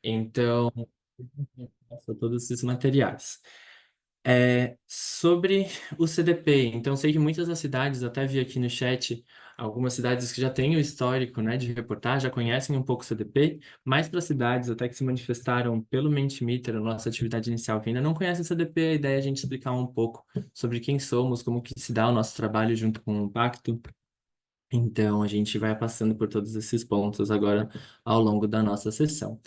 Então, todos esses materiais. Sobre o CDP, então sei que muitas das cidades, até vi aqui no chat, algumas cidades que já têm o histórico, né, de reportar, já conhecem um pouco o CDP, mas para cidades até que se manifestaram pelo Mentimeter, a nossa atividade inicial, que ainda não conhecem o CDP, a ideia é a gente explicar um pouco sobre quem somos, como que se dá o nosso trabalho junto com o Pacto. Então, a gente vai passando por todos esses pontos agora ao longo da nossa sessão.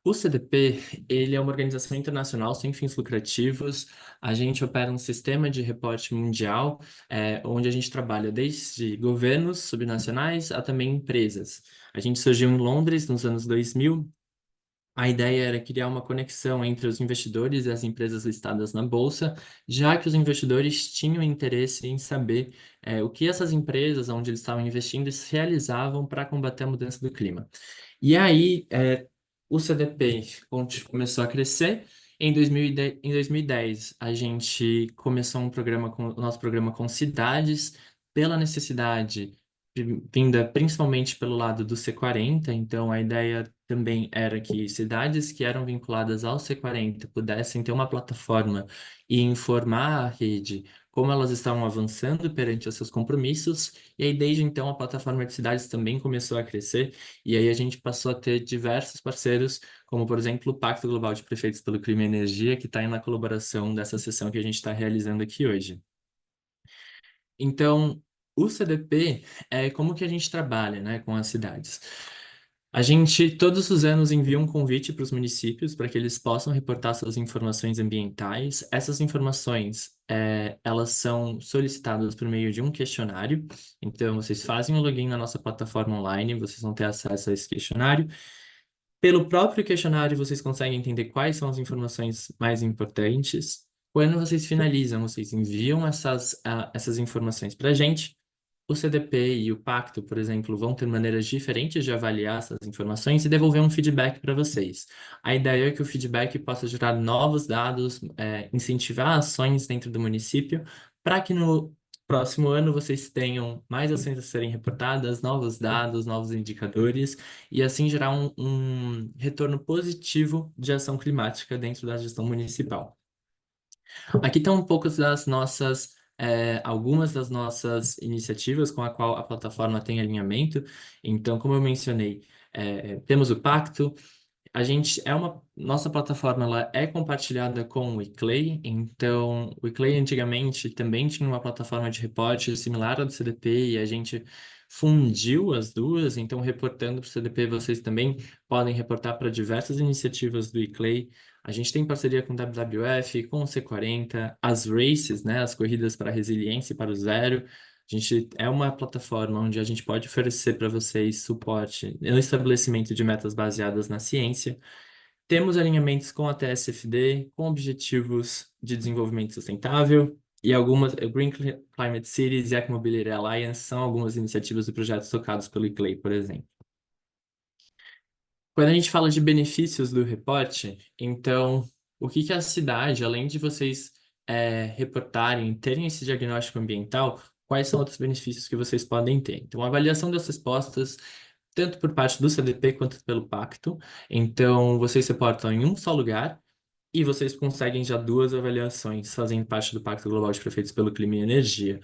O CDP, ele é uma organização internacional sem fins lucrativos. A gente opera um sistema de reporte mundial, onde a gente trabalha desde governos subnacionais a também empresas. A gente surgiu em Londres nos anos 2000. A ideia era criar uma conexão entre os investidores e as empresas listadas na bolsa, já que os investidores tinham interesse em saber, o que essas empresas, onde eles estavam investindo, eles realizavam para combater a mudança do clima. E aí, o CDP começou a crescer. Em 2010, a gente começou o nosso programa com cidades, pela necessidade vinda principalmente pelo lado do C40. Então, a ideia também era que cidades que eram vinculadas ao C40 pudessem ter uma plataforma e informar a rede como elas estavam avançando perante os seus compromissos. E aí, desde então, a plataforma de cidades também começou a crescer. E aí, a gente passou a ter diversos parceiros, como, por exemplo, o Pacto Global de Prefeitos pelo Clima e Energia, que está na colaboração dessa sessão que a gente está realizando aqui hoje. Então, o CDP é como que a gente trabalha, né, com as cidades. A gente, todos os anos, envia um convite para os municípios para que eles possam reportar suas informações ambientais. Essas informações, elas são solicitadas por meio de um questionário. Então, vocês fazem o login na nossa plataforma online, vocês vão ter acesso a esse questionário. Pelo próprio questionário, vocês conseguem entender quais são as informações mais importantes. Quando vocês finalizam, vocês enviam essas informações para a gente. O CDP e o Pacto, por exemplo, vão ter maneiras diferentes de avaliar essas informações e devolver um feedback para vocês. A ideia é que o feedback possa gerar novos dados, incentivar ações dentro do município, para que no próximo ano vocês tenham mais ações a serem reportadas, novos dados, novos indicadores, e assim gerar um retorno positivo de ação climática dentro da gestão municipal. Aqui estão um pouco das nossas, algumas das nossas iniciativas com a qual a plataforma tem alinhamento. Então, como eu mencionei, temos o Pacto. A gente nossa plataforma ela é compartilhada com o Iclay. Então, o Iclay antigamente também tinha uma plataforma de reporte similar à do CDP e a gente fundiu as duas. Então, reportando para o CDP, vocês também podem reportar para diversas iniciativas do Iclay. A gente tem parceria com o WWF, com o C40, as races, né, as corridas para a resiliência e para o zero. A gente é uma plataforma onde a gente pode oferecer para vocês suporte no estabelecimento de metas baseadas na ciência. Temos alinhamentos com a TSFD, com objetivos de desenvolvimento sustentável e algumas, a Green Climate Cities e a Mobility Alliance são algumas iniciativas e projetos tocados pelo ICLEI, por exemplo. Quando a gente fala de benefícios do reporte, então, o que que a cidade, além de vocês reportarem, terem esse diagnóstico ambiental, quais são outros benefícios que vocês podem ter? Então, a avaliação das respostas, tanto por parte do CDP quanto pelo Pacto. Então, vocês reportam em um só lugar e vocês conseguem já duas avaliações, fazendo parte do Pacto Global de Prefeitos pelo Clima e Energia.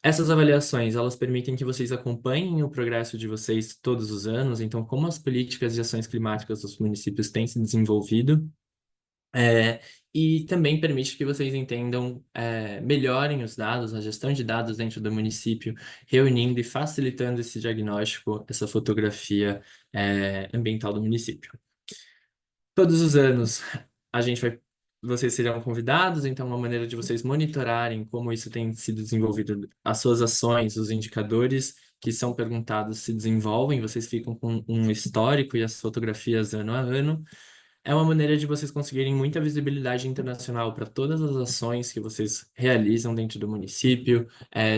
Essas avaliações, elas permitem que vocês acompanhem o progresso de vocês todos os anos, então como as políticas de ações climáticas dos municípios têm se desenvolvido, é, e também permite que vocês entendam, melhorem os dados, a gestão de dados dentro do município, reunindo e facilitando esse diagnóstico, essa fotografia, ambiental do município. Todos os anos vocês serão convidados, então uma maneira de vocês monitorarem como isso tem sido desenvolvido, as suas ações, os indicadores que são perguntados se desenvolvem, vocês ficam com um histórico e as fotografias ano a ano. É uma maneira de vocês conseguirem muita visibilidade internacional para todas as ações que vocês realizam dentro do município,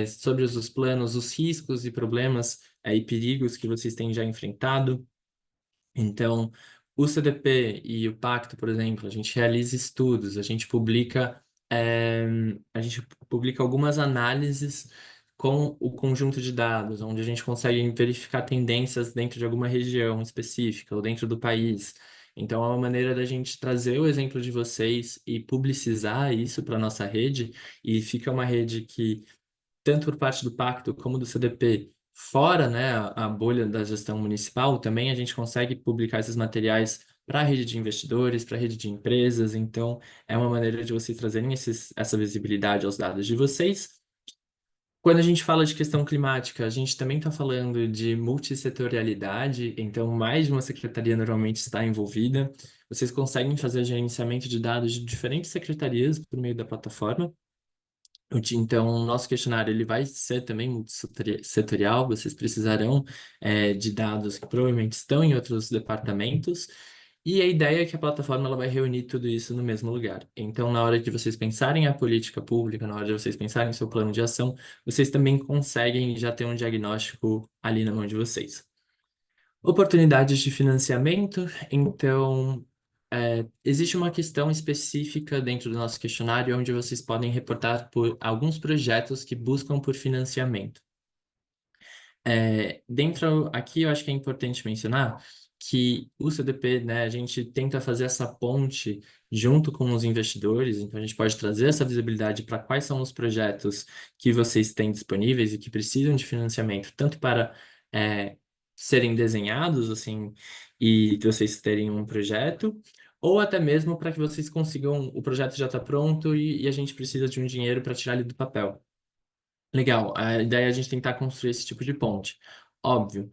sobre os planos, os riscos e problemas, e perigos que vocês têm já enfrentado. Então, o CDP e o Pacto, por exemplo, a gente realiza estudos, eh, a gente publica algumas análises com o conjunto de dados, onde a gente consegue verificar tendências dentro de alguma região específica ou dentro do país. Então, é uma maneira da gente trazer o exemplo de vocês e publicizar isso para nossa rede, e fica uma rede que tanto por parte do pacto como do CDP, fora, né, a bolha da gestão municipal, também a gente consegue publicar esses materiais para a rede de investidores, para a rede de empresas. Então, é uma maneira de vocês trazerem essa visibilidade aos dados de vocês. Quando a gente fala de questão climática, a gente também está falando de multissetorialidade, então mais de uma secretaria normalmente está envolvida. Vocês conseguem fazer gerenciamento de dados de diferentes secretarias por meio da plataforma. Então, o nosso questionário ele vai ser também multissetorial, vocês precisarão de dados que provavelmente estão em outros departamentos, e a ideia é que a plataforma ela vai reunir tudo isso no mesmo lugar. Então, na hora de vocês pensarem a política pública, na hora de vocês pensarem seu plano de ação, vocês também conseguem já ter um diagnóstico ali na mão de vocês. Oportunidades de financiamento, então, existe uma questão específica dentro do nosso questionário onde vocês podem reportar por alguns projetos que buscam por financiamento. Dentro aqui, eu acho que é importante mencionar que o CDP, né, a gente tenta fazer essa ponte junto com os investidores, então a gente pode trazer essa visibilidade para quais são os projetos que vocês têm disponíveis e que precisam de financiamento, tanto para é, serem desenhados, assim, e vocês terem um projeto, ou até mesmo para que vocês consigam, o projeto já está pronto e a gente precisa de um dinheiro para tirar ele do papel. Legal, a ideia é a gente tentar construir esse tipo de ponte. Óbvio,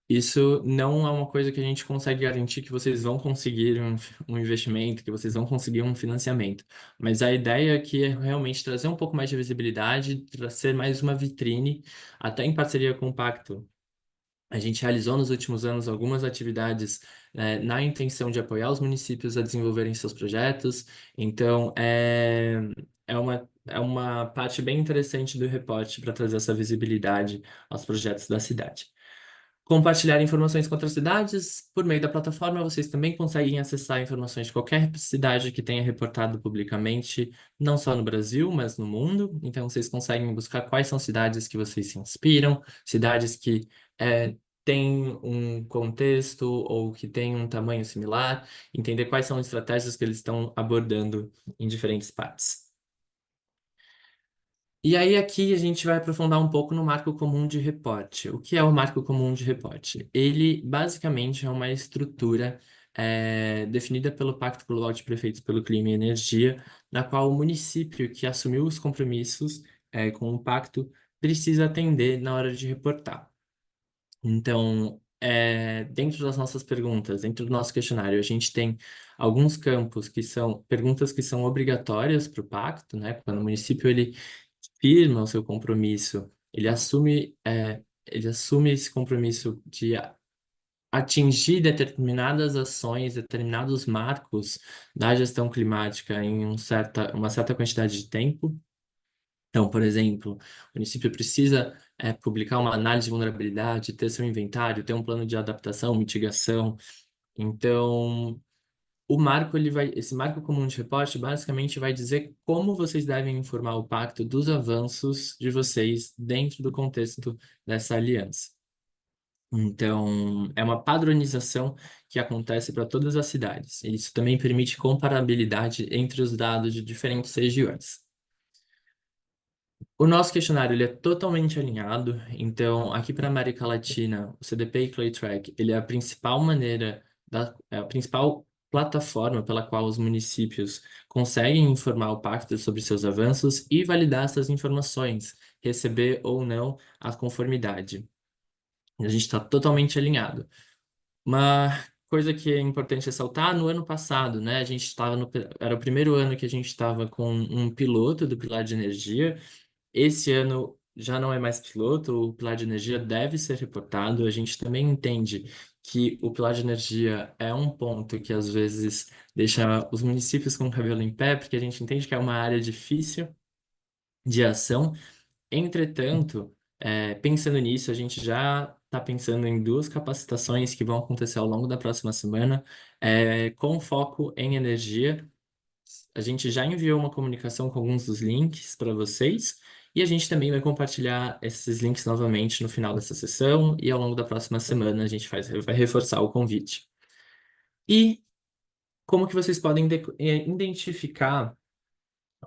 isso não é uma coisa que a gente consegue garantir que vocês vão conseguir um investimento, que vocês vão conseguir um financiamento. Mas a ideia aqui é realmente trazer um pouco mais de visibilidade, trazer mais uma vitrine, até em parceria com o Pacto. A gente realizou nos últimos anos algumas atividades, na intenção de apoiar os municípios a desenvolverem seus projetos. Então, é uma parte bem interessante do reporte para trazer essa visibilidade aos projetos da cidade. Compartilhar informações com outras cidades. Por meio da plataforma, vocês também conseguem acessar informações de qualquer cidade que tenha reportado publicamente, não só no Brasil, mas no mundo. Então, vocês conseguem buscar quais são cidades que vocês se inspiram, cidades que têm um contexto ou que têm um tamanho similar, entender quais são as estratégias que eles estão abordando em diferentes partes. E aí aqui a gente vai aprofundar um pouco no marco comum de reporte. O que é o marco comum de reporte? Ele basicamente é uma estrutura definida pelo Pacto Global de Prefeitos pelo Clima e Energia, na qual o município que assumiu os compromissos com o pacto precisa atender na hora de reportar. Então, dentro das nossas perguntas, dentro do nosso questionário, a gente tem alguns campos que são perguntas que são obrigatórias para o pacto, né? Quando o município ele firma o seu compromisso, ele assume esse compromisso de atingir determinadas ações, determinados marcos da gestão climática em uma certa quantidade de tempo. Então, por exemplo, o município precisa publicar uma análise de vulnerabilidade, ter seu inventário, ter um plano de adaptação, mitigação. Então, esse marco comum de reporte basicamente vai dizer como vocês devem informar o pacto dos avanços de vocês dentro do contexto dessa aliança. Então, é uma padronização que acontece para todas as cidades. Isso também permite comparabilidade entre os dados de diferentes regiões. O nosso questionário ele é totalmente alinhado, então aqui para a América Latina, o CDP e Claytrack, ele é a principal maneira, é a principal plataforma pela qual os municípios conseguem informar o pacto sobre seus avanços e validar essas informações, receber ou não a conformidade. A gente está totalmente alinhado. Uma coisa que é importante ressaltar, no ano passado, né, a gente estava era o primeiro ano que a gente estava com um piloto do Pilar de Energia. Esse ano já não é mais piloto, o pilar de energia deve ser reportado. A gente também entende que o pilar de energia é um ponto que às vezes deixa os municípios com o cabelo em pé, porque a gente entende que é uma área difícil de ação. Entretanto, pensando nisso, a gente já está pensando em duas capacitações que vão acontecer ao longo da próxima semana, com foco em energia. A gente já enviou uma comunicação com alguns dos links para vocês e a gente também vai compartilhar esses links novamente no final dessa sessão e ao longo da próxima semana a gente vai reforçar o convite. E como que vocês podem identificar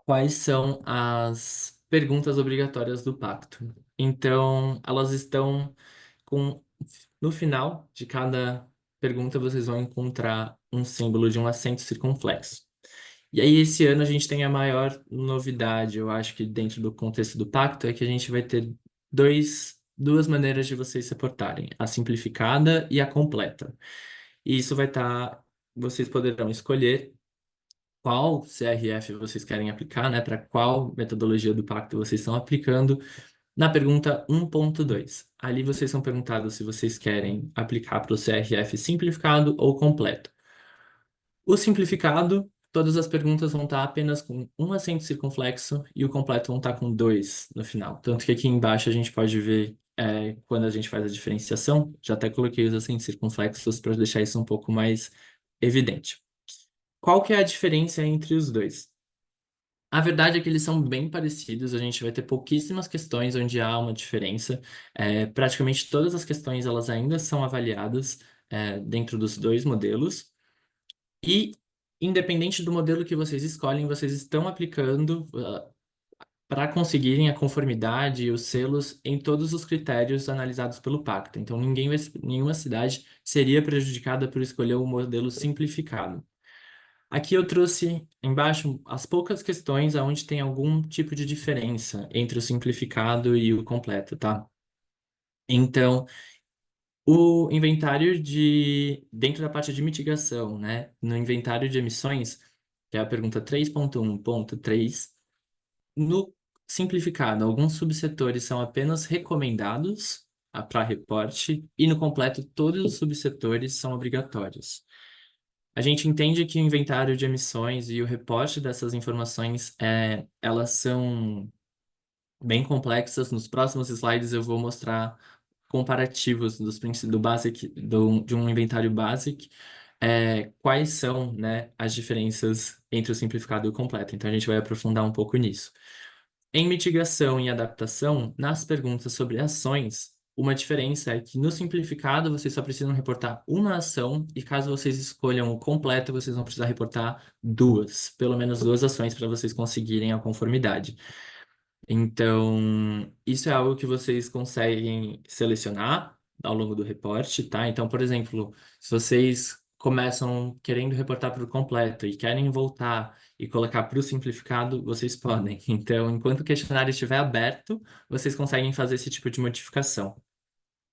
quais são as perguntas obrigatórias do pacto? Então, elas estão com no final de cada pergunta vocês vão encontrar um símbolo de um acento circunflexo. E aí, esse ano a gente tem a maior novidade, eu acho que dentro do contexto do pacto, é que a gente vai ter duas maneiras de vocês se portarem, a simplificada e a completa. E isso vai estar, vocês poderão escolher qual CRF vocês querem aplicar, né, para qual metodologia do pacto vocês estão aplicando, na pergunta 1.2. Ali vocês são perguntados se vocês querem aplicar para o CRF simplificado ou completo. O simplificado, todas as perguntas vão estar apenas com um acento circunflexo e o completo vão estar com dois no final. Tanto que aqui embaixo a gente pode ver quando a gente faz a diferenciação, já até coloquei os acentos circunflexos para deixar isso um pouco mais evidente. Qual que é a diferença entre os dois? A verdade é que eles são bem parecidos, a gente vai ter pouquíssimas questões onde há uma diferença. Praticamente todas as questões elas ainda são avaliadas dentro dos dois modelos. E, independente do modelo que vocês escolhem, vocês estão aplicando para conseguirem a conformidade e os selos em todos os critérios analisados pelo pacto. Então, nenhuma cidade seria prejudicada por escolher o modelo simplificado. Aqui eu trouxe embaixo as poucas questões onde tem algum tipo de diferença entre o simplificado e o completo, tá? Então, o inventário dentro da parte de mitigação, né? No inventário de emissões, que é a pergunta 3.1.3, no simplificado, alguns subsetores são apenas recomendados para reporte e no completo todos os subsetores são obrigatórios. A gente entende que o inventário de emissões e o reporte dessas informações, elas são bem complexas. Nos próximos slides eu vou mostrar comparativos do basic, de um inventário basic, quais são, né, as diferenças entre o simplificado e o completo. Então a gente vai aprofundar um pouco nisso. Em mitigação e adaptação, nas perguntas sobre ações, uma diferença é que no simplificado vocês só precisam reportar uma ação e caso vocês escolham o completo, vocês vão precisar reportar duas, pelo menos duas ações para vocês conseguirem a conformidade. Então, isso é algo que vocês conseguem selecionar ao longo do reporte, tá? Então, por exemplo, se vocês começam querendo reportar para o completo e querem voltar e colocar para o simplificado, vocês podem. Então, enquanto o questionário estiver aberto, vocês conseguem fazer esse tipo de modificação.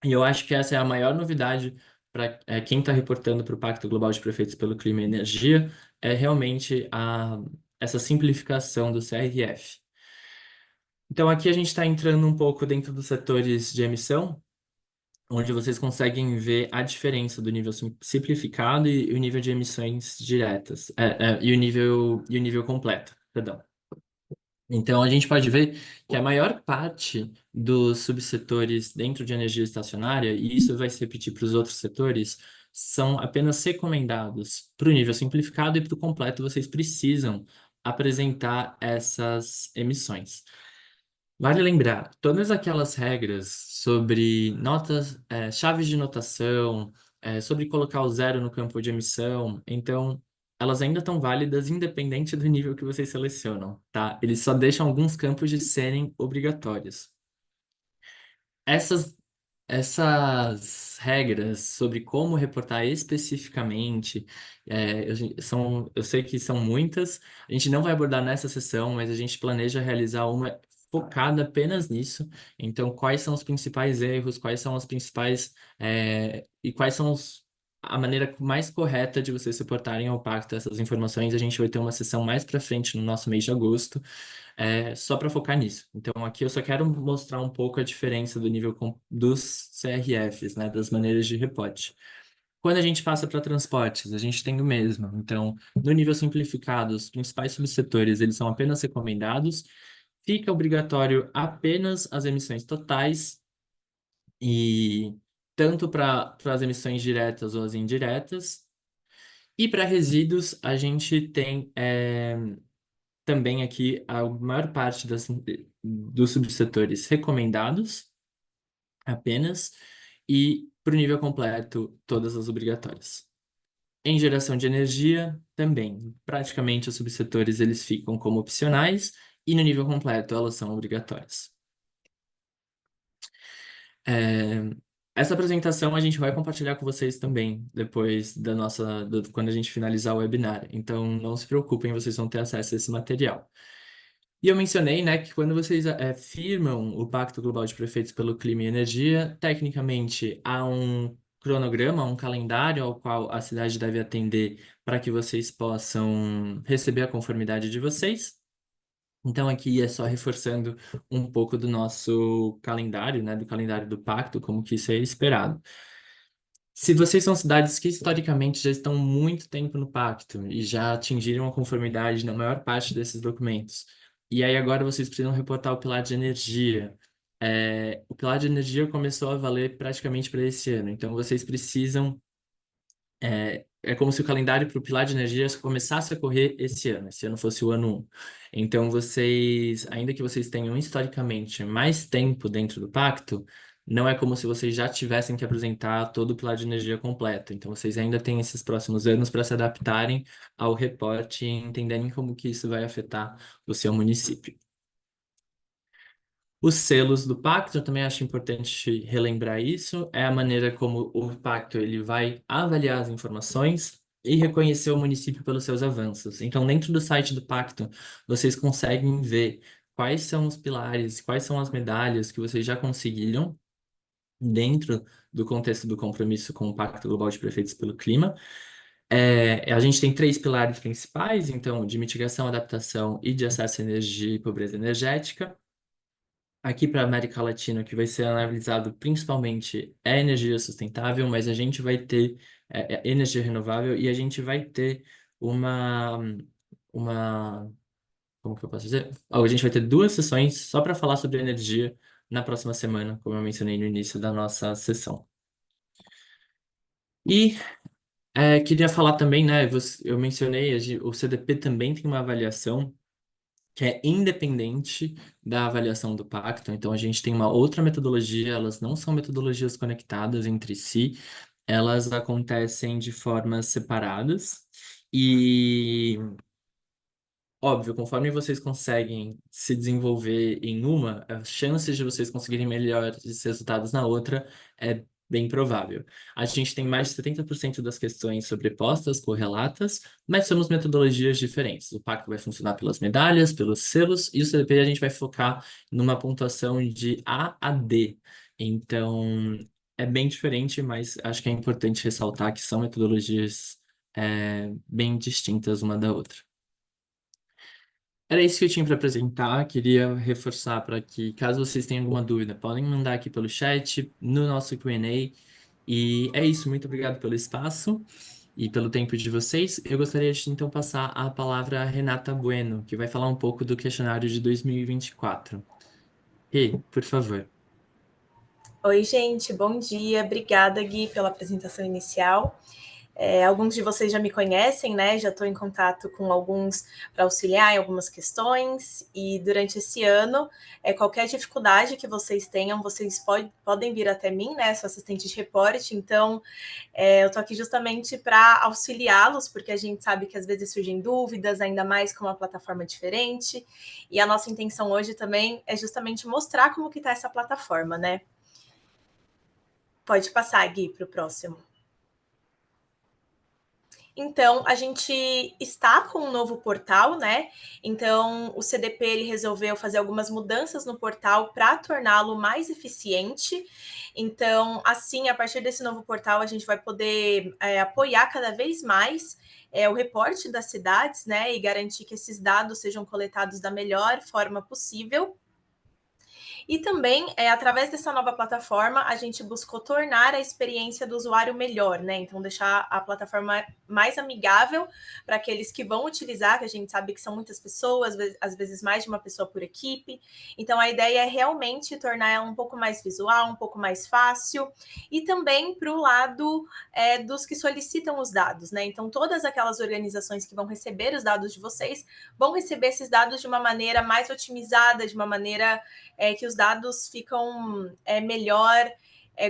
E eu acho que essa é a maior novidade para quem está reportando para o Pacto Global de Prefeitos pelo Clima e Energia, é realmente essa simplificação do CRF. Então, aqui a gente está entrando um pouco dentro dos setores de emissão, onde vocês conseguem ver a diferença do nível simplificado e o nível de emissões diretas, e o nível completo, perdão. Então, a gente pode ver que a maior parte dos subsetores dentro de energia estacionária, e isso vai se repetir para os outros setores, são apenas recomendados para o nível simplificado e para o completo vocês precisam apresentar essas emissões. Vale lembrar, todas aquelas regras sobre notas, chaves de notação, sobre colocar o zero no campo de emissão, então elas ainda estão válidas independente do nível que vocês selecionam, tá? Eles só deixam alguns campos de serem obrigatórios. Essas, essas regras sobre como reportar especificamente, eu sei que são muitas, a gente não vai abordar nessa sessão, mas a gente planeja realizar uma focada apenas nisso. Então, quais são os principais erros, quais são os principais, e quais são a maneira mais correta de vocês suportarem ao pacto essas informações, a gente vai ter uma sessão mais para frente no nosso mês de agosto só para focar nisso. Então, aqui eu só quero mostrar um pouco a diferença do nível dos CRFs, né, das maneiras de reporte. Quando a gente passa para transportes, a gente tem o mesmo. Então, no nível simplificado, os principais subsetores, eles são apenas recomendados. Fica obrigatório apenas as emissões totais e tanto para as emissões diretas ou as indiretas. E para resíduos, a gente tem também aqui a maior parte dos subsetores recomendados apenas, e para o nível completo, todas as obrigatórias. Em geração de energia, também. Praticamente os subsetores eles ficam como opcionais e no nível completo elas são obrigatórias. É, Essa apresentação a gente vai compartilhar com vocês também depois quando a gente finalizar o webinar. Então não se preocupem, vocês vão ter acesso a esse material. E eu mencionei, né, que quando vocês firmam o Pacto Global de Prefeitos pelo Clima e Energia, tecnicamente há um cronograma, um calendário ao qual a cidade deve atender para que vocês possam receber a conformidade de vocês. Então, aqui é só reforçando um pouco do nosso calendário, né, do calendário do pacto, como que isso é esperado. Se vocês são cidades que historicamente já estão muito tempo no pacto e já atingiram a conformidade na maior parte desses documentos, e aí agora vocês precisam reportar o pilar de energia. O pilar de energia começou a valer praticamente para esse ano, então vocês precisam é como se o calendário para o Pilar de Energia começasse a correr esse ano fosse o ano 1. Então, vocês, ainda que vocês tenham historicamente mais tempo dentro do pacto, não é como se vocês já tivessem que apresentar todo o Pilar de Energia completo. Então, vocês ainda têm esses próximos anos para se adaptarem ao reporte e entenderem como que isso vai afetar o seu município. Os selos do pacto, eu também acho importante relembrar isso, é a maneira como o pacto ele vai avaliar as informações e reconhecer o município pelos seus avanços. Então, dentro do site do pacto, vocês conseguem ver quais são os pilares, quais são as medalhas que vocês já conseguiram dentro do contexto do compromisso com o Pacto Global de Prefeitos pelo Clima. A gente tem três pilares principais, então, de mitigação, adaptação e de acesso à energia e pobreza energética. Aqui para a América Latina, o que vai ser analisado principalmente é energia sustentável, mas a gente vai ter energia renovável e a gente vai ter uma, como que eu posso dizer? A gente vai ter duas sessões só para falar sobre energia na próxima semana, como eu mencionei no início da nossa sessão. E queria falar também, né? Eu mencionei, o CDP também tem uma avaliação que é independente da avaliação do pacto. Então, a gente tem uma outra metodologia, elas não são metodologias conectadas entre si, elas acontecem de formas separadas. E, óbvio, conforme vocês conseguem se desenvolver em uma, as chances de vocês conseguirem melhores resultados na outra é bem provável. A gente tem mais de 70% das questões sobrepostas, correlatas, mas somos metodologias diferentes. O pacto vai funcionar pelas medalhas, pelos selos, e o CDP a gente vai focar numa pontuação de A a D. Então, é bem diferente, mas acho que é importante ressaltar que são metodologias bem distintas uma da outra. Era isso que eu tinha para apresentar. Queria reforçar para que, caso vocês tenham alguma dúvida, podem mandar aqui pelo chat, no nosso Q&A. E é isso. Muito obrigado pelo espaço e pelo tempo de vocês. Eu gostaria de então passar a palavra à Renata Bueno, que vai falar um pouco do questionário de 2024. E, por favor. Oi, gente, bom dia. Obrigada, Gui, pela apresentação inicial. Alguns de vocês já me conhecem, né? Já estou em contato com alguns para auxiliar em algumas questões. E durante esse ano, qualquer dificuldade que vocês tenham, vocês podem vir até mim, né? Sou assistente de reporte. Então, eu estou aqui justamente para auxiliá-los, porque a gente sabe que às vezes surgem dúvidas, ainda mais com uma plataforma diferente. E a nossa intenção hoje também é justamente mostrar como que está essa plataforma, né? Pode passar, Gui, para o próximo. Então, a gente está com um novo portal, né? Então, o CDP ele resolveu fazer algumas mudanças no portal para torná-lo mais eficiente. Então, assim, a partir desse novo portal, a gente vai poder apoiar cada vez mais o reporte das cidades, né? E garantir que esses dados sejam coletados da melhor forma possível. E também, através dessa nova plataforma, a gente buscou tornar a experiência do usuário melhor, né? Então, deixar a plataforma mais amigável para aqueles que vão utilizar, que a gente sabe que são muitas pessoas, às vezes mais de uma pessoa por equipe. Então, a ideia é realmente tornar ela um pouco mais visual, um pouco mais fácil, e também para o lado dos que solicitam os dados, né? Então, todas aquelas organizações que vão receber os dados de vocês vão receber esses dados de uma maneira mais otimizada, de uma maneira que os dados ficam melhor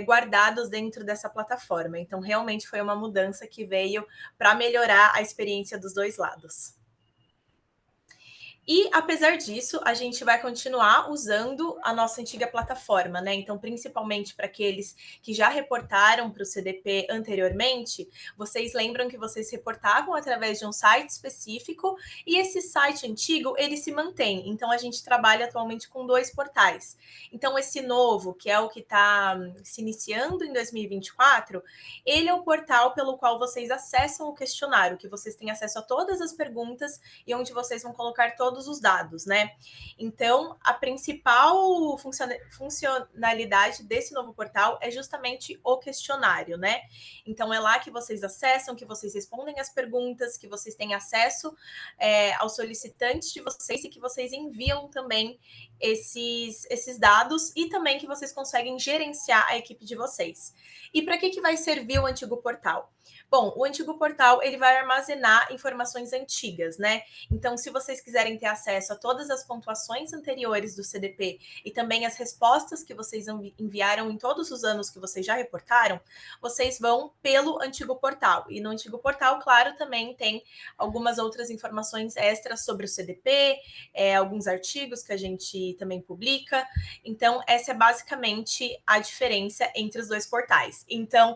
guardados dentro dessa plataforma. Então, realmente foi uma mudança que veio para melhorar a experiência dos dois lados. E, apesar disso, a gente vai continuar usando a nossa antiga plataforma, né? Então, principalmente para aqueles que já reportaram para o CDP anteriormente, vocês lembram que vocês reportavam através de um site específico e esse site antigo, ele se mantém. Então, a gente trabalha atualmente com 2 portais. Então, esse novo, que é o que está se iniciando em 2024, ele é o portal pelo qual vocês acessam o questionário, que vocês têm acesso a todas as perguntas e onde vocês vão colocar todos os dados, né? Então, a principal funcionalidade desse novo portal é justamente o questionário, né? Então, é lá que vocês acessam, que vocês respondem as perguntas, que vocês têm acesso aos solicitantes de vocês e que vocês enviam também esses dados e também que vocês conseguem gerenciar a equipe de vocês. E para que vai servir o antigo portal? Bom, o antigo portal ele vai armazenar informações antigas, né? Então, se vocês quiserem ter acesso a todas as pontuações anteriores do CDP e também as respostas que vocês enviaram em todos os anos que vocês já reportaram, vocês vão pelo antigo portal. E no antigo portal, claro, também tem algumas outras informações extras sobre o CDP, alguns artigos que a gente também publica. Então, essa é basicamente a diferença entre os dois portais. Então,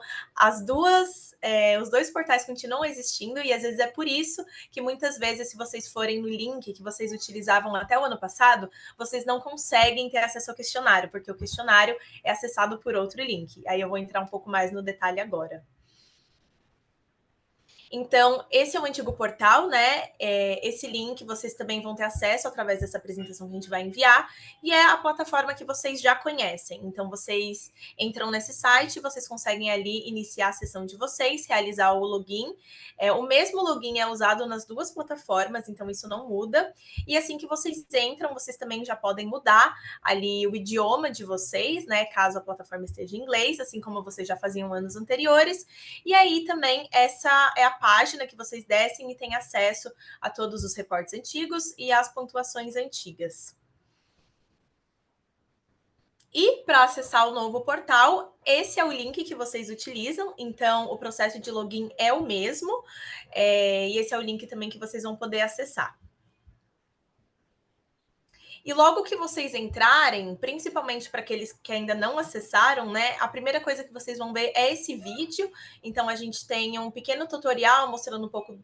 os dois portais continuam existindo e às vezes é por isso que muitas vezes, se vocês forem no link que vocês utilizavam até o ano passado, vocês não conseguem ter acesso ao questionário, porque o questionário é acessado por outro link. Aí eu vou entrar um pouco mais no detalhe agora. Então, esse é o antigo portal, né? Esse link vocês também vão ter acesso através dessa apresentação que a gente vai enviar, e é a plataforma que vocês já conhecem. Então, vocês entram nesse site, vocês conseguem ali iniciar a sessão de vocês, realizar o login. O mesmo login é usado nas duas plataformas, então isso não muda. E assim que vocês entram, vocês também já podem mudar ali o idioma de vocês, né? Caso a plataforma esteja em inglês, assim como vocês já faziam anos anteriores. E aí também essa é a página que vocês descem e têm acesso a todos os reportes antigos e às pontuações antigas. E para acessar o novo portal, esse é o link que vocês utilizam. Então, o processo de login é o mesmo. E esse é o link também que vocês vão poder acessar. E logo que vocês entrarem, principalmente para aqueles que ainda não acessaram, né? A primeira coisa que vocês vão ver é esse vídeo. Então, a gente tem um pequeno tutorial mostrando um pouco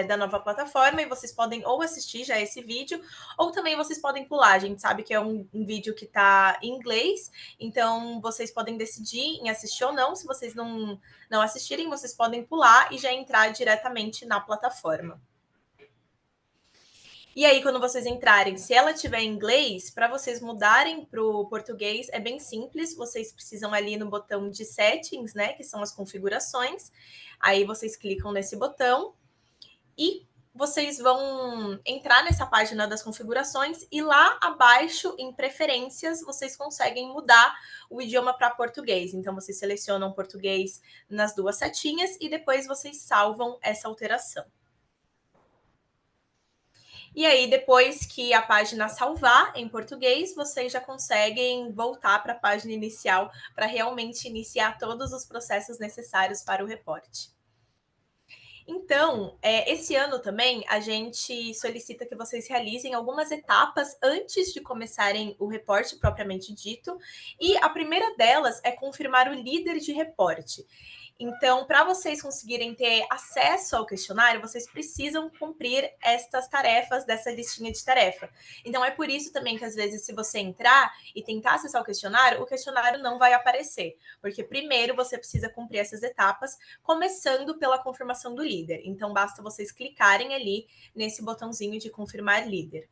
da nova plataforma e vocês podem ou assistir já esse vídeo, ou também vocês podem pular. A gente sabe que é um vídeo que está em inglês, então vocês podem decidir em assistir ou não. Se vocês não assistirem, vocês podem pular e já entrar diretamente na plataforma. E aí, quando vocês entrarem, se ela tiver em inglês, para vocês mudarem para o português é bem simples. Vocês precisam ali no botão de settings, né? Que são as configurações. Aí vocês clicam nesse botão e vocês vão entrar nessa página das configurações e lá abaixo, em preferências, vocês conseguem mudar o idioma para português. Então, vocês selecionam português nas duas setinhas e depois vocês salvam essa alteração. E aí, depois que a página salvar em português, vocês já conseguem voltar para a página inicial para realmente iniciar todos os processos necessários para o reporte. Então, esse ano também a gente solicita que vocês realizem algumas etapas antes de começarem o reporte propriamente dito. E a primeira delas é confirmar o líder de reporte. Então, para vocês conseguirem ter acesso ao questionário, vocês precisam cumprir estas tarefas dessa listinha de tarefa. Então, é por isso também que, às vezes, se você entrar e tentar acessar o questionário não vai aparecer. Porque, primeiro, você precisa cumprir essas etapas, começando pela confirmação do líder. Então, basta vocês clicarem ali nesse botãozinho de confirmar líder.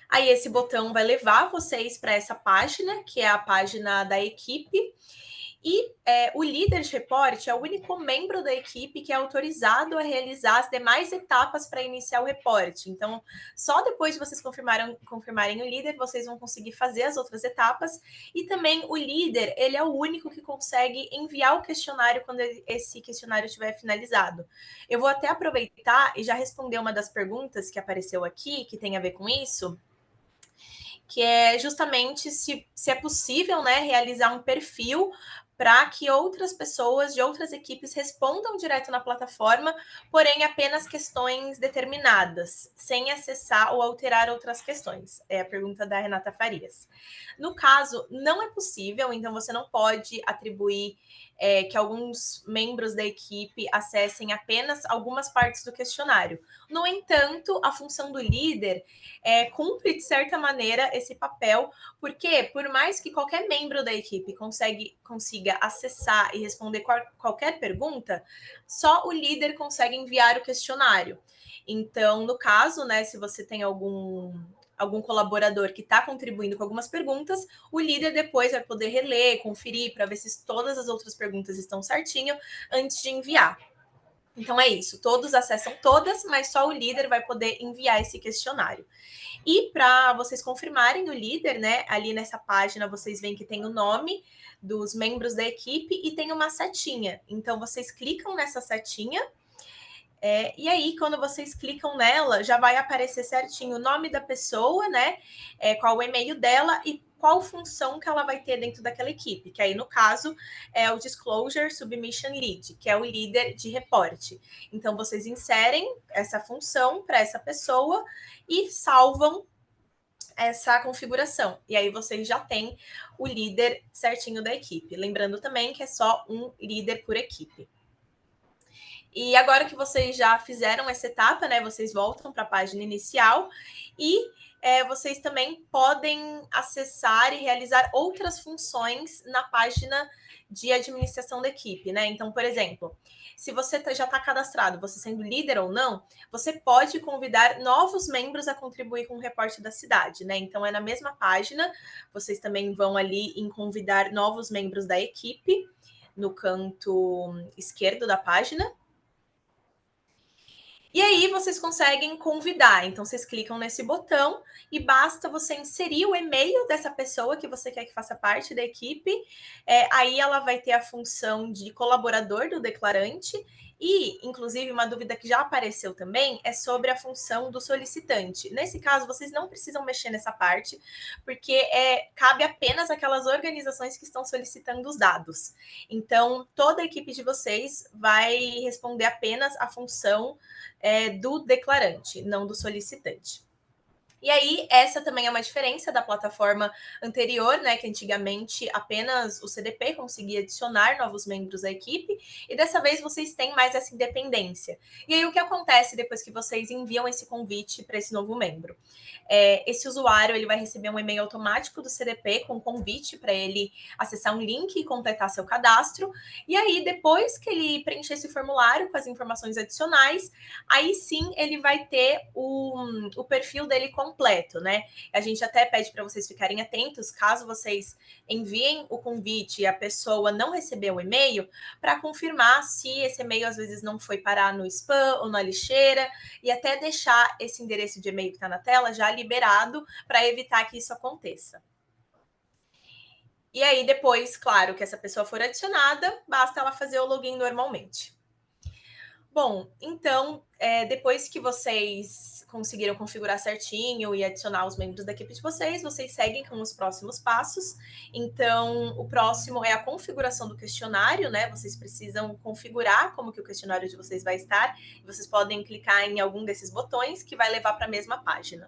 Aí, esse botão vai levar vocês para essa página, que é a página da equipe. E o líder de reporte é o único membro da equipe que é autorizado a realizar as demais etapas para iniciar o reporte. Então, só depois de vocês confirmarem o líder, vocês vão conseguir fazer as outras etapas. E também o líder, ele é o único que consegue enviar o questionário quando esse questionário estiver finalizado. Eu vou até aproveitar e já responder uma das perguntas que apareceu aqui, que tem a ver com isso, que é justamente se é possível, né, realizar um perfil para que outras pessoas de outras equipes respondam direto na plataforma, porém apenas questões determinadas, sem acessar ou alterar outras questões. É a pergunta da Renata Farias. No caso, não é possível, então você não pode atribuir que alguns membros da equipe acessem apenas algumas partes do questionário. No entanto, a função do líder cumpre, de certa maneira, esse papel, porque por mais que qualquer membro da equipe consiga acessar e responder qualquer pergunta, só o líder consegue enviar o questionário. Então, no caso, né, se você tem algum colaborador que está contribuindo com algumas perguntas, o líder depois vai poder reler, conferir para ver se todas as outras perguntas estão certinho antes de enviar. Então é isso, todos acessam todas, mas só o líder vai poder enviar esse questionário. E para vocês confirmarem o líder, né, ali nessa página vocês veem que tem o nome dos membros da equipe e tem uma setinha. Então vocês clicam nessa setinha e aí, quando vocês clicam nela, já vai aparecer certinho o nome da pessoa, né? Qual o e-mail dela e qual função que ela vai ter dentro daquela equipe. Que aí, no caso, é o Disclosure Submission Lead, que é o líder de reporte. Então, vocês inserem essa função para essa pessoa e salvam essa configuração. E aí vocês já têm o líder certinho da equipe. Lembrando também que é só um líder por equipe. E agora que vocês já fizeram essa etapa, né? Vocês voltam para a página inicial e vocês também podem acessar e realizar outras funções na página de administração da equipe, né? Então, por exemplo, se você já está cadastrado, você sendo líder ou não, você pode convidar novos membros a contribuir com o reporte da cidade, né? Então, é na mesma página, vocês também vão ali em convidar novos membros da equipe, no canto esquerdo da página. E aí vocês conseguem convidar. Então vocês clicam nesse botão e basta você inserir o e-mail dessa pessoa que você quer que faça parte da equipe. Aí ela vai ter a função de colaborador do declarante. E, inclusive, uma dúvida que já apareceu também é sobre a função do solicitante. Nesse caso, vocês não precisam mexer nessa parte, porque cabe apenas aquelas organizações que estão solicitando os dados. Então, toda a equipe de vocês vai responder apenas a função do declarante, não do solicitante. E aí, essa também é uma diferença da plataforma anterior, né? Que antigamente apenas o CDP conseguia adicionar novos membros à equipe, e dessa vez vocês têm mais essa independência. E aí, o que acontece depois que vocês enviam esse convite para esse novo membro? Esse usuário ele vai receber um e-mail automático do CDP com convite para ele acessar um link e completar seu cadastro. E aí, depois que ele preencher esse formulário com as informações adicionais, aí sim ele vai ter o perfil dele completo, né? A gente até pede para vocês ficarem atentos, caso vocês enviem o convite e a pessoa não recebeu o e-mail, para confirmar se esse e-mail às vezes não foi parar no spam ou na lixeira, e até deixar esse endereço de e-mail que está na tela já liberado para evitar que isso aconteça. E aí, depois, claro, que essa pessoa for adicionada, basta ela fazer o login normalmente. Bom, então, depois que vocês conseguiram configurar certinho e adicionar os membros da equipe de vocês, vocês seguem com os próximos passos. Então, o próximo é a configuração do questionário, né? Vocês precisam configurar como que o questionário de vocês vai estar. Vocês podem clicar em algum desses botões que vai levar para a mesma página.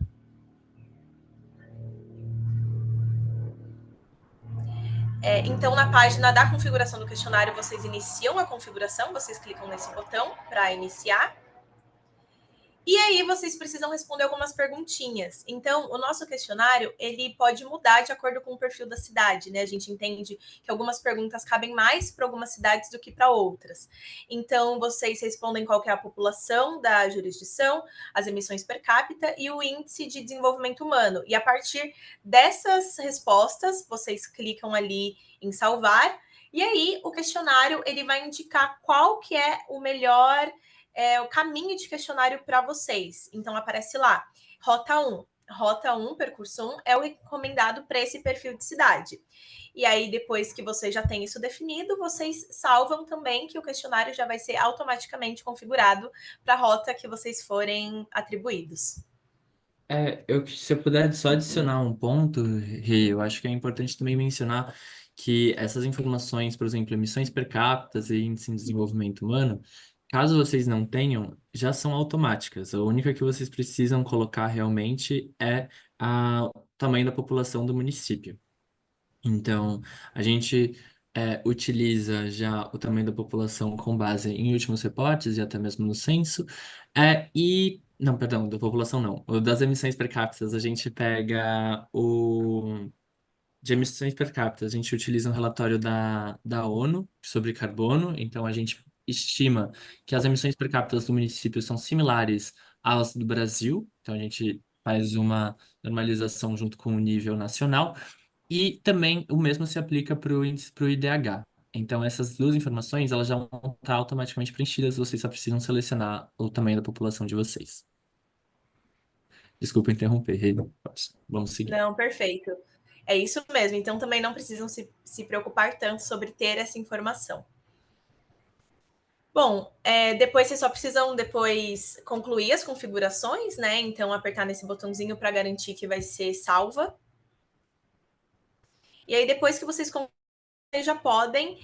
Então, na página da configuração do questionário, vocês iniciam a configuração, vocês clicam nesse botão para iniciar. E aí vocês precisam responder algumas perguntinhas. Então, o nosso questionário, ele pode mudar de acordo com o perfil da cidade, né? A gente entende que algumas perguntas cabem mais para algumas cidades do que para outras. Então, vocês respondem qual que é a população da jurisdição, as emissões per capita e o índice de desenvolvimento humano. E a partir dessas respostas, vocês clicam ali em salvar. E aí, o questionário, ele vai indicar qual que é o melhor o caminho de questionário para vocês. Então, aparece lá, Rota 1. Rota 1, percurso 1, é o recomendado para esse perfil de cidade. E aí, depois que vocês já têm isso definido, vocês salvam também que o questionário já vai ser automaticamente configurado para a rota que vocês forem atribuídos. Se eu puder só adicionar um ponto, Rê, eu acho que é importante também mencionar que essas informações, por exemplo, emissões per capita e índice de desenvolvimento humano, caso vocês não tenham, já são automáticas. A única que vocês precisam colocar realmente é o tamanho da população do município. Então, a gente utiliza já o tamanho da população com base em últimos reportes e até mesmo no censo. Não, perdão, da população não. O das emissões per capita, a gente pega o. De emissões per capita, a gente utiliza um relatório da ONU sobre carbono. Então, a gente estima que as emissões per capita do município são similares às do Brasil. Então, a gente faz uma normalização junto com o nível nacional. E também o mesmo se aplica para o índice, para o IDH. Então, essas duas informações, elas já vão estar automaticamente preenchidas, vocês só precisam selecionar o tamanho da população de vocês. Desculpa interromper, Rei. Vamos seguir. Não, perfeito. É isso mesmo. Então, também não precisam se preocupar tanto sobre ter essa informação. Bom, depois vocês só precisam depois concluir as configurações, né? Então, apertar nesse botãozinho para garantir que vai ser salva. E aí, depois que vocês já podem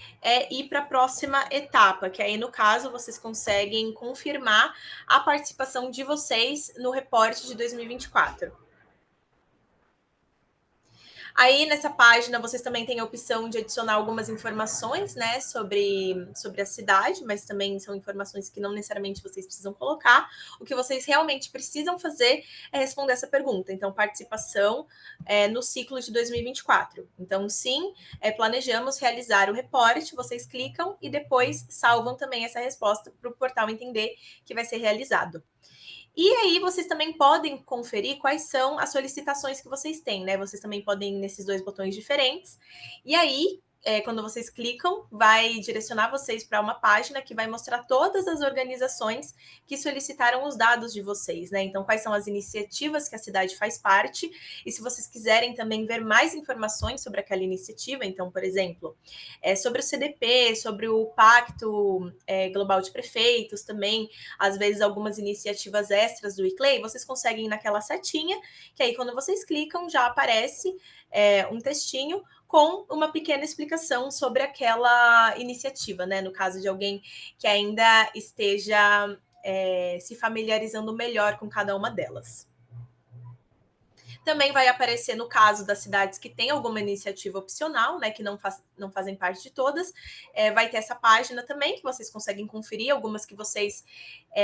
ir para a próxima etapa, que aí, no caso, vocês conseguem confirmar a participação de vocês no reporte de 2024. Aí, nessa página, vocês também têm a opção de adicionar algumas informações, né, sobre a cidade, mas também são informações que não necessariamente vocês precisam colocar. O que vocês realmente precisam fazer é responder essa pergunta. Então, participação no ciclo de 2024. Então, sim, planejamos realizar o reporte, vocês clicam e depois salvam também essa resposta para o portal entender que vai ser realizado. E aí vocês também podem conferir quais são as solicitações que vocês têm, né? Vocês também podem ir nesses dois botões diferentes. E aí, quando vocês clicam, vai direcionar vocês para uma página que vai mostrar todas as organizações que solicitaram os dados de vocês, né? Então, quais são as iniciativas que a cidade faz parte. E se vocês quiserem também ver mais informações sobre aquela iniciativa, então, por exemplo, sobre o CDP, sobre o Pacto Global de Prefeitos também, às vezes algumas iniciativas extras do ICLEI, vocês conseguem ir naquela setinha, que aí quando vocês clicam já aparece um textinho com uma pequena explicação sobre aquela iniciativa, né? No caso de alguém que ainda esteja se familiarizando melhor com cada uma delas. Também vai aparecer no caso das cidades que têm alguma iniciativa opcional, né, que não fazem parte de todas, vai ter essa página também que vocês conseguem conferir, algumas que vocês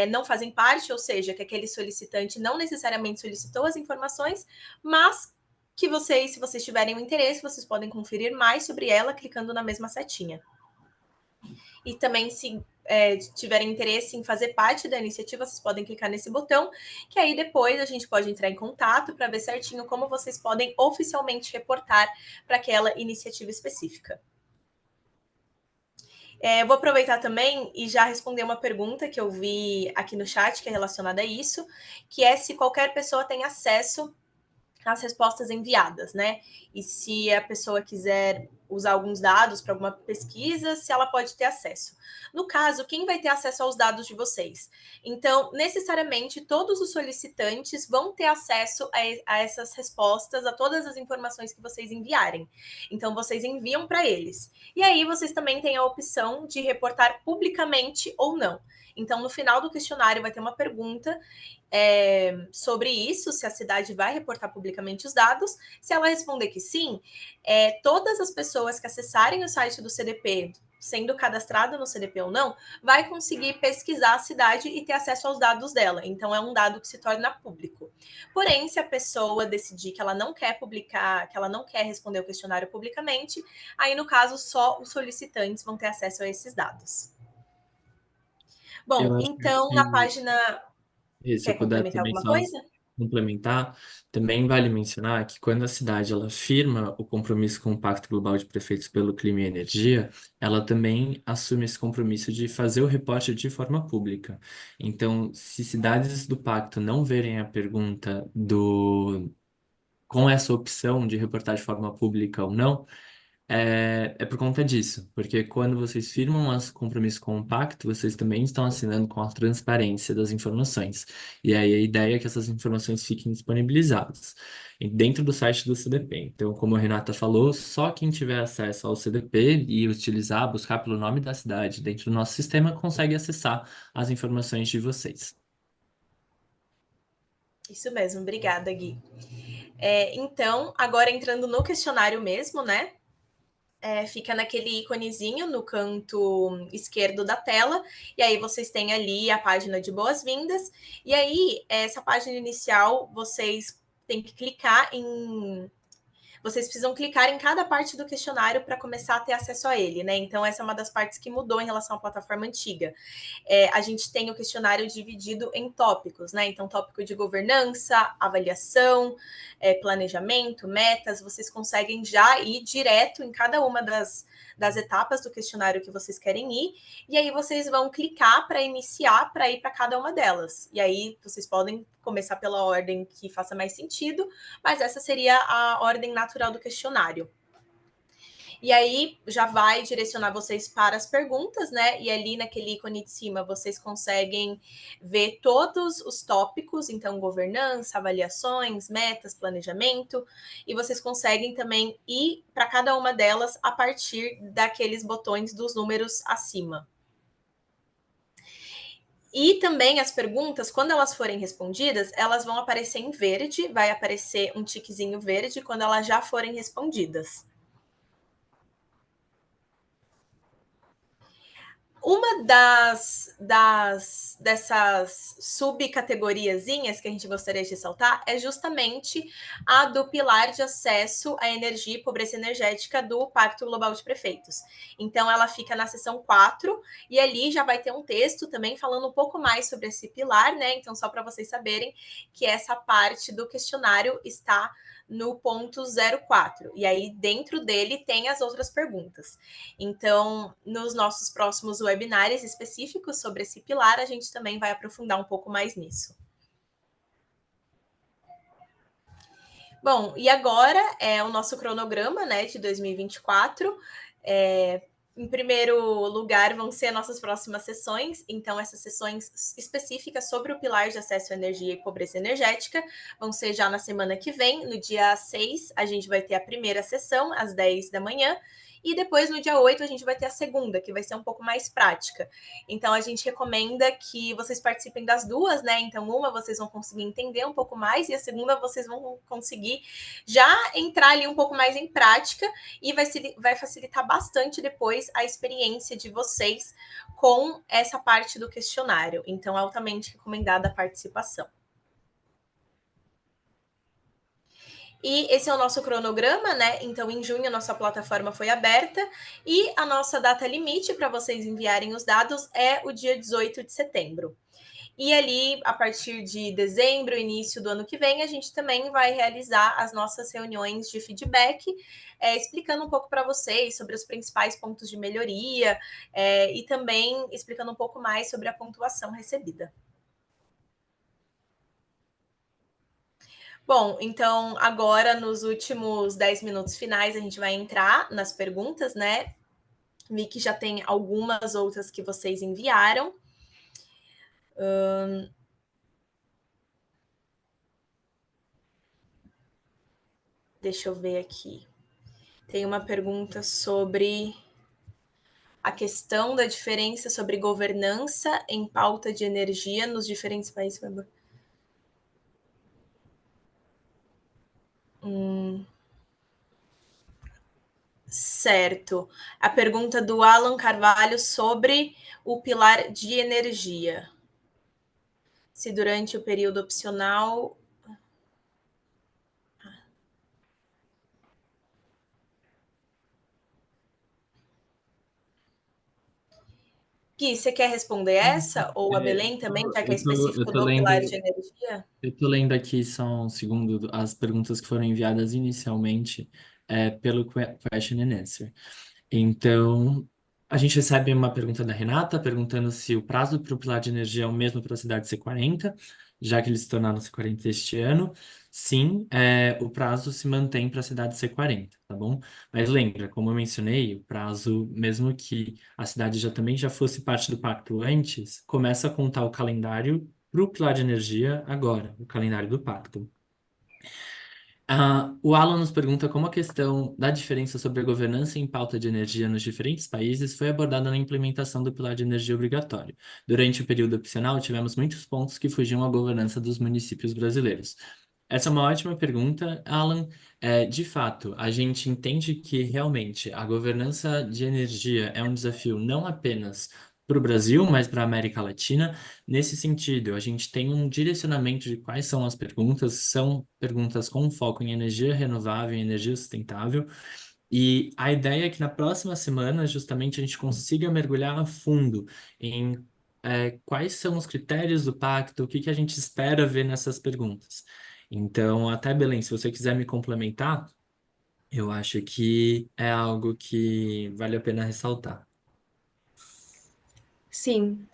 não fazem parte, ou seja, que aquele solicitante não necessariamente solicitou as informações, mas que vocês, se vocês tiverem um interesse, vocês podem conferir mais sobre ela clicando na mesma setinha. E também, se tiverem interesse em fazer parte da iniciativa, vocês podem clicar nesse botão, que aí depois a gente pode entrar em contato para ver certinho como vocês podem oficialmente reportar para aquela iniciativa específica. Vou aproveitar também e já responder uma pergunta que eu vi aqui no chat, que é relacionada a isso, que é se qualquer pessoa tem acesso as respostas enviadas, né? E se a pessoa quiser usar alguns dados para alguma pesquisa, se ela pode ter acesso. No caso, quem vai ter acesso aos dados de vocês? Então, necessariamente, todos os solicitantes vão ter acesso a essas respostas, a todas as informações que vocês enviarem. Então, vocês enviam para eles. E aí, vocês também têm a opção de reportar publicamente ou não. Então, no final do questionário, vai ter uma pergunta sobre isso, se a cidade vai reportar publicamente os dados. Se ela responder que sim, todas as pessoas que acessarem o site do CDP, sendo cadastrado no CDP ou não, vai conseguir pesquisar a cidade e ter acesso aos dados dela. Então, é um dado que se torna público. Porém, se a pessoa decidir que ela não quer publicar, que ela não quer responder o questionário publicamente, aí, no caso, só os solicitantes vão ter acesso a esses dados. Eu Bom, acho então, na que, página... se Quer eu puder complementar também alguma só coisa? complementar, também vale mencionar que quando a cidade ela firma o compromisso com o Pacto Global de Prefeitos pelo Clima e Energia, ela também assume esse compromisso de fazer o reporte de forma pública. Então, se cidades do pacto não verem a pergunta com essa opção de reportar de forma pública ou não, É por conta disso, porque quando vocês firmam um compromisso com o pacto, vocês também estão assinando com a transparência das informações. E aí a ideia é que essas informações fiquem disponibilizadas dentro do site do CDP. Então, como a Renata falou, só quem tiver acesso ao CDP e utilizar, buscar pelo nome da cidade dentro do nosso sistema, consegue acessar as informações de vocês. Isso mesmo, obrigada, Gui. Então, agora entrando no questionário mesmo, né? Fica naquele íconezinho no canto esquerdo da tela, e aí vocês têm ali a página de boas-vindas, e aí essa página inicial vocês têm que clicar em. Vocês precisam clicar em cada parte do questionário para começar a ter acesso a ele, né? Então, essa é uma das partes que mudou em relação à plataforma antiga. A gente tem o questionário dividido em tópicos, né? Então, tópico de governança, avaliação, planejamento, metas, vocês conseguem já ir direto em cada uma das etapas do questionário que vocês querem ir, e aí vocês vão clicar para iniciar para ir para cada uma delas. E aí vocês podem começar pela ordem que faça mais sentido, mas essa seria a ordem natural do questionário. E aí já vai direcionar vocês para as perguntas, né? E ali naquele ícone de cima vocês conseguem ver todos os tópicos, então governança, avaliações, metas, planejamento, e vocês conseguem também ir para cada uma delas a partir daqueles botões dos números acima. E também as perguntas, quando elas forem respondidas, elas vão aparecer em verde, vai aparecer um tiquezinho verde quando elas já forem respondidas. Uma dessas subcategoriazinhas que a gente gostaria de ressaltar é justamente a do pilar de acesso à energia e pobreza energética do Pacto Global de Prefeitos. Então, ela fica na seção 4 e ali já vai ter um texto também falando um pouco mais sobre esse pilar, né? Então, só para vocês saberem que essa parte do questionário está no ponto 04. E aí, dentro dele, tem as outras perguntas. Então, nos nossos próximos webinários específicos sobre esse pilar, a gente também vai aprofundar um pouco mais nisso. Bom, e agora é o nosso cronograma, né, de 2024. Em primeiro lugar, vão ser nossas próximas sessões. Então, essas sessões específicas sobre o pilar de acesso à energia e pobreza energética vão ser já na semana que vem. No dia 6, a gente vai ter a primeira sessão, às 10 da manhã. E depois, no dia 8, a gente vai ter a segunda, que vai ser um pouco mais prática. Então, a gente recomenda que vocês participem das duas, né? Então, uma vocês vão conseguir entender um pouco mais, e a segunda vocês vão conseguir já entrar ali um pouco mais em prática, e vai facilitar bastante depois a experiência de vocês com essa parte do questionário. Então, altamente recomendada a participação. E esse é o nosso cronograma, né? Então, em junho, a nossa plataforma foi aberta e a nossa data limite para vocês enviarem os dados é o dia 18 de setembro. E ali, a partir de dezembro, início do ano que vem, a gente também vai realizar as nossas reuniões de feedback, explicando um pouco para vocês sobre os principais pontos de melhoria, e também explicando um pouco mais sobre a pontuação recebida. Bom, então agora nos últimos 10 minutos finais a gente vai entrar nas perguntas, né? Vi que já tem algumas outras que vocês enviaram. Deixa eu ver aqui. Tem uma pergunta sobre a questão da diferença sobre governança em pauta de energia nos diferentes países. Certo. A pergunta do Alan Carvalho sobre o pilar de energia. Se durante o período opcional. Gui, você quer responder essa? Ou a Belém também, já que é específico do pilar de energia? Eu tô lendo aqui, são, segundo as perguntas que foram enviadas inicialmente, pelo Question and Answer. Então, A gente recebe uma pergunta da Renata perguntando se o prazo para o pilar de energia é o mesmo para a cidade C40, já que eles se tornaram C40 este ano. Sim, o prazo se mantém para a cidade C40, tá bom? Mas lembra, como eu mencionei, o prazo, mesmo que a cidade já fosse parte do pacto antes, começa a contar o calendário para o pilar de energia agora, o calendário do pacto. O Alan nos pergunta como a questão da diferença sobre a governança em pauta de energia nos diferentes países foi abordada na implementação do pilar de energia obrigatório. Durante o período opcional, tivemos muitos pontos que fugiam à governança dos municípios brasileiros. Essa é uma ótima pergunta, Alan. De fato, a gente entende que realmente a governança de energia é um desafio não apenas para o Brasil, mas para a América Latina. Nesse sentido, a gente tem um direcionamento de quais são as perguntas, são perguntas com foco em energia renovável e energia sustentável. E a ideia é que na próxima semana, justamente, a gente consiga mergulhar a fundo em quais são os critérios do pacto, o que que a gente espera ver nessas perguntas. Então, até Belém, se você quiser me complementar, eu acho que é algo que vale a pena ressaltar. Sim,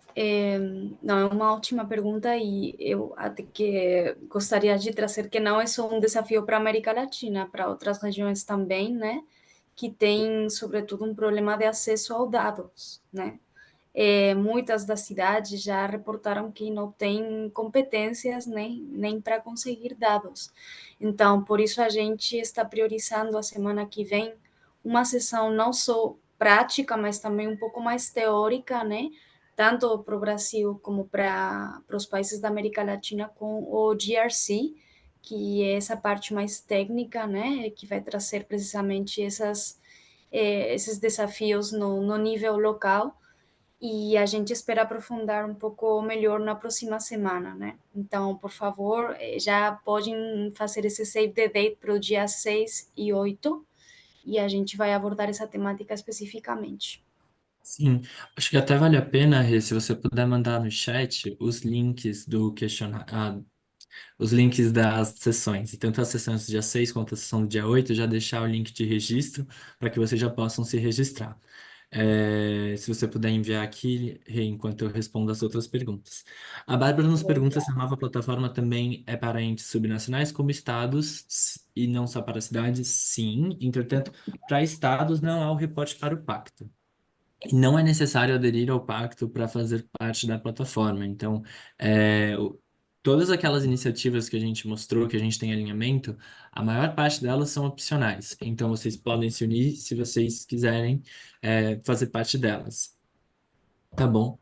não, é uma ótima pergunta e eu até que gostaria de trazer que não é só um desafio para a América Latina, para outras regiões também, né, que tem, sobretudo, um problema de acesso aos dados, né. Muitas das cidades já reportaram que não têm competências nem para conseguir dados. Então, por isso a gente está priorizando a semana que vem uma sessão não só prática, mas também um pouco mais teórica, né? Tanto para o Brasil como para os países da América Latina com o GRC, que é essa parte mais técnica, né? Que vai trazer precisamente esses desafios no nível local e a gente espera aprofundar um pouco melhor na próxima semana, né? Então, por favor, já podem fazer esse save the date para o dia 6 e 8 e a gente vai abordar essa temática especificamente. Sim, acho que até vale a pena, Rê, se você puder mandar no chat os links do questionário, os links das sessões, e tanto as sessões do dia 6 quanto a sessão do dia 8 já deixar o link de registro para que vocês já possam se registrar. Se você puder enviar aqui, Rê, enquanto eu respondo as outras perguntas. A Bárbara nos Vou pergunta se enviar. a nova plataforma também é para entes subnacionais como estados, e não só para cidades. Sim, entretanto, para estados não há o reporte para o pacto. E não é necessário aderir ao pacto para fazer parte da plataforma. Então, todas aquelas iniciativas que a gente mostrou, que a gente tem alinhamento, a maior parte delas são opcionais. Então, vocês podem se unir se vocês quiserem, fazer parte delas. Tá bom?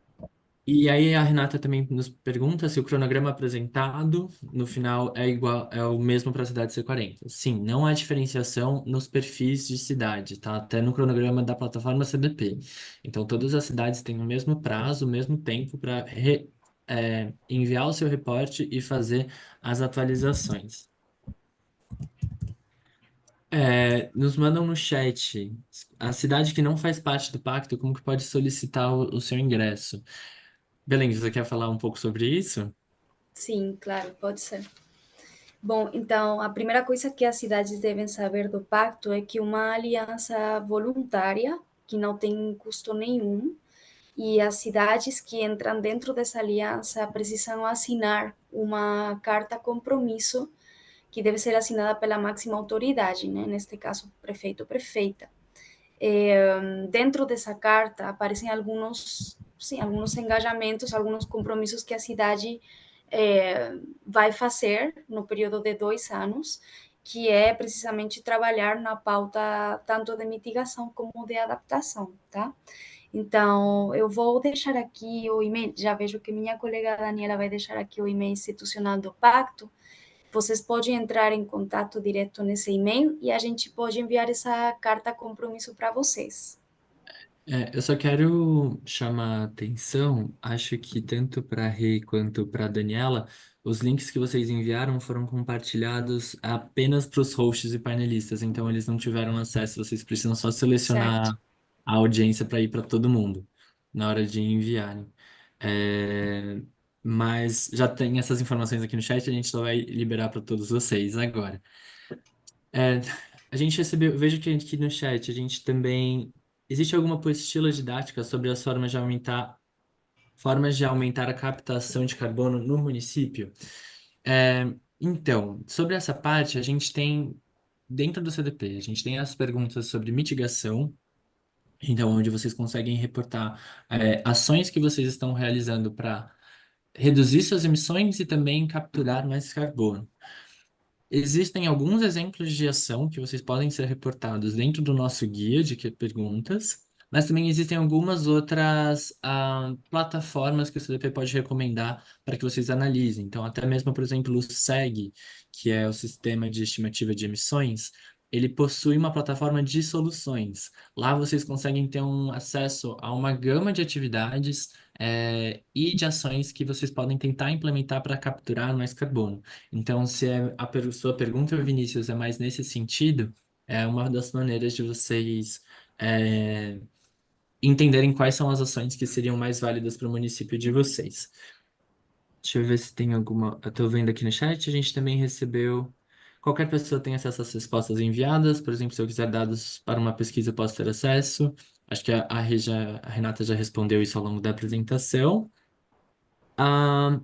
E aí a Renata também nos pergunta se o cronograma apresentado no final é igual, é o mesmo para a cidade C40. Sim, não há diferenciação nos perfis de cidade, tá? Até no cronograma da plataforma CDP. Então todas as cidades têm o mesmo prazo, o mesmo tempo para enviar o seu reporte e fazer as atualizações. Nos mandam no chat, a cidade que não faz parte do pacto, como que pode solicitar o seu ingresso? Belém, você quer falar um pouco sobre isso? Sim, claro, pode ser. Bom, então, a primeira coisa que as cidades devem saber do pacto é que uma aliança voluntária, que não tem custo nenhum, e as cidades que entram dentro dessa aliança precisam assinar uma carta compromisso que deve ser assinada pela máxima autoridade, né? Neste caso, prefeito ou prefeita. Dentro dessa carta aparecem alguns, sim, alguns engajamentos, alguns compromissos que a cidade vai fazer no período de 2 anos, que é precisamente trabalhar na pauta tanto de mitigação como de adaptação, tá? Então, eu vou deixar aqui o e-mail, já vejo que minha colega Daniela vai deixar aqui o e-mail institucional do pacto. Vocês podem entrar em contato direto nesse e-mail e a gente pode enviar essa carta compromisso para vocês. Eu só quero chamar a atenção, acho que tanto para a Rei quanto para a Daniela, os links que vocês enviaram foram compartilhados apenas para os hosts e painelistas, então eles não tiveram acesso, vocês precisam só Certo. selecionar a audiência para ir para todo mundo na hora de enviarem. É, mas já tem essas informações aqui no chat, a gente só vai liberar para todos vocês agora. É, a gente recebeu, vejo que aqui no chat a gente também existe alguma apostila didática sobre as formas de aumentar a captação de carbono no município? Então, sobre essa parte, a gente tem, dentro do CDP, a gente tem as perguntas sobre mitigação, então, onde vocês conseguem reportar ações que vocês estão realizando para reduzir suas emissões e também capturar mais carbono. Existem alguns exemplos de ação que vocês podem ser reportados dentro do nosso guia de perguntas, mas também existem algumas outras plataformas que o CDP pode recomendar para que vocês analisem. Então, até mesmo, por exemplo, o SEG, que é o Sistema de Estimativa de Emissões, ele possui uma plataforma de soluções. Lá vocês conseguem ter um acesso a uma gama de atividades e de ações que vocês podem tentar implementar para capturar mais carbono. Então, se sua pergunta, Vinícius, é mais nesse sentido, é uma das maneiras de vocês é, entenderem quais são as ações que seriam mais válidas para o município de vocês. Deixa eu ver se tem alguma. Eu estou vendo aqui no chat, a gente também recebeu. Qualquer pessoa tem acesso às respostas enviadas. Por exemplo, se eu quiser dados para uma pesquisa, eu posso ter acesso. Acho que a Renata já respondeu isso ao longo da apresentação. Ah,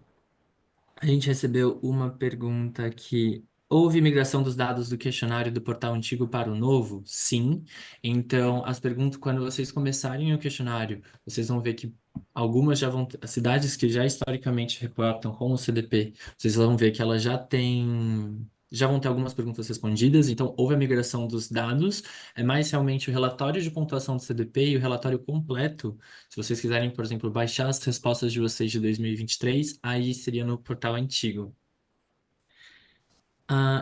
a gente recebeu uma pergunta aqui. Houve migração dos dados do questionário do portal antigo para o novo? Sim. Então, as perguntas, quando vocês começarem o questionário, vocês vão ver que algumas já vão, as cidades que já historicamente reportam com o CDP, vocês vão ver que elas já vão ter algumas perguntas respondidas. Então, houve a migração dos dados, é mais realmente o relatório de pontuação do CDP e o relatório completo. Se vocês quiserem, por exemplo, baixar as respostas de vocês de 2023, aí seria no portal antigo.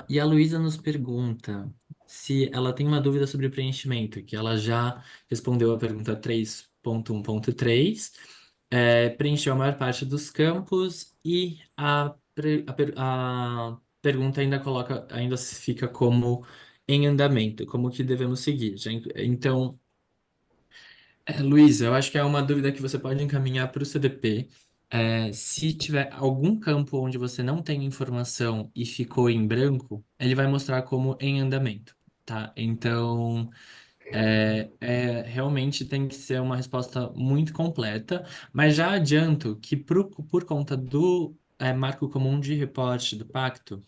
E a Luísa nos pergunta se ela tem uma dúvida sobre o preenchimento, que ela já respondeu a pergunta 3.1.3, preencheu a maior parte dos campos e a pergunta ainda fica como em andamento, como que devemos seguir. Então, Luísa, eu acho que é uma dúvida que você pode encaminhar para o CDP. Se tiver algum campo onde você não tem informação e ficou em branco, ele vai mostrar como em andamento, tá? Então, realmente tem que ser uma resposta muito completa, mas já adianto que por conta do marco comum de reporte do pacto,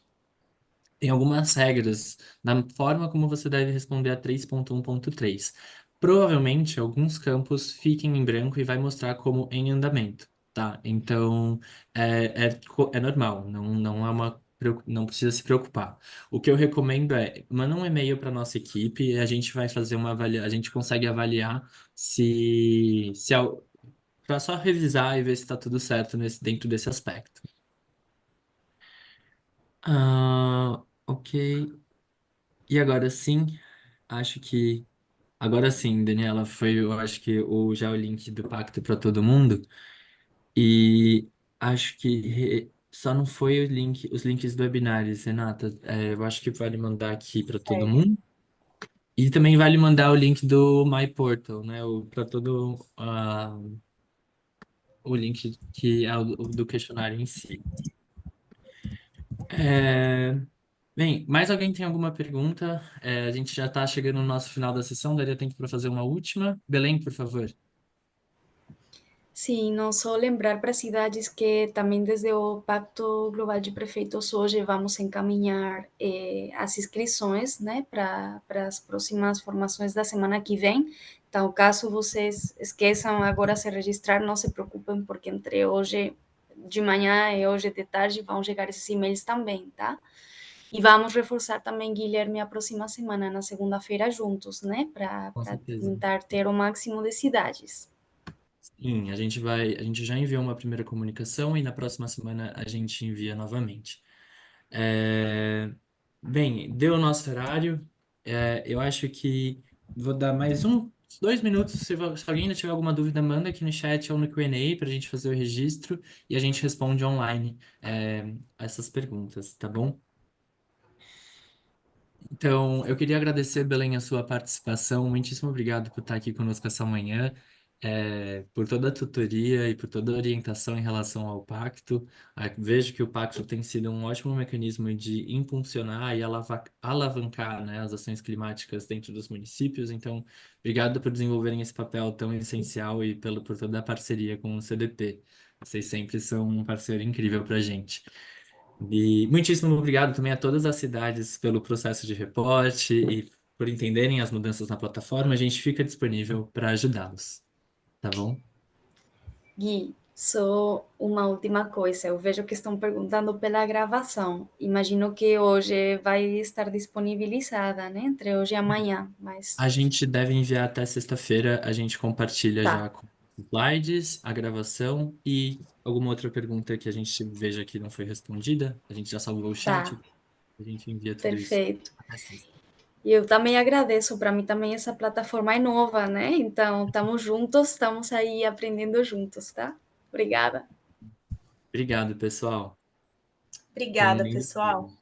tem algumas regras na forma como você deve responder a 3.1.3. Provavelmente, alguns campos fiquem em branco e vai mostrar como em andamento, tá? Então, é normal, não precisa se preocupar. O que eu recomendo é, manda um e-mail para nossa equipe e a gente vai fazer a gente consegue avaliar se para só revisar e ver se está tudo certo dentro desse aspecto. Ok. E agora sim, acho que. Agora sim, Daniela, eu acho que já o link do pacto para todo mundo. E acho que só não foi os links do webinários, Renata. Eu acho que vale mandar aqui para todo Certo. mundo. E também vale mandar o link do My Portal, né? Para todo o link que é o do questionário em si. É, Bem, mais alguém tem alguma pergunta? A gente já está chegando no nosso final da sessão, daria tempo para fazer uma última. Belém, por favor. Sim, não só lembrar para as cidades que também desde o Pacto Global de Prefeitos hoje vamos encaminhar as inscrições, né, para as próximas formações da semana que vem. Então, caso vocês esqueçam agora se registrar, não se preocupem, porque entre hoje de manhã e hoje de tarde vão chegar esses e-mails também, tá? E vamos reforçar também, Guilherme, a próxima semana, na segunda-feira, juntos, né, para Com certeza. tentar ter o máximo de cidades. Sim, a gente já enviou uma primeira comunicação e na próxima semana a gente envia novamente. É, Bem, deu o nosso horário. Eu acho que vou dar mais uns 2 minutos. Se alguém ainda tiver alguma dúvida, manda aqui no chat ou no Q&A para a gente fazer o registro e a gente responde online, essas perguntas, tá bom? Então, eu queria agradecer, Belém, a sua participação. Muitíssimo obrigado por estar aqui conosco essa manhã. por toda a tutoria e por toda a orientação em relação ao pacto. Vejo que o pacto tem sido um ótimo mecanismo de impulsionar e alavancar, né, as ações climáticas dentro dos municípios. Então, obrigado por desenvolverem esse papel tão essencial e por toda a parceria com o CDP. Vocês sempre são um parceiro incrível para a gente. E muitíssimo obrigado também a todas as cidades pelo processo de reporte e por entenderem as mudanças na plataforma. A gente fica disponível para ajudá-los, tá bom? Gui, só uma última coisa. Eu vejo que estão perguntando pela gravação. Imagino que hoje vai estar disponibilizada, né? Entre hoje e amanhã, mas A gente deve enviar até sexta-feira, a gente compartilha já tá, com os slides, a gravação e alguma outra pergunta que a gente veja que não foi respondida. A gente já salvou o tá, chat, a gente envia tudo isso perfeito. até sexta. E eu também agradeço, para mim também essa plataforma é nova, né? Então, estamos juntos, estamos aí aprendendo juntos, tá? Obrigada. Obrigado, pessoal. Tenham um Obrigada, lindo pessoal. dia.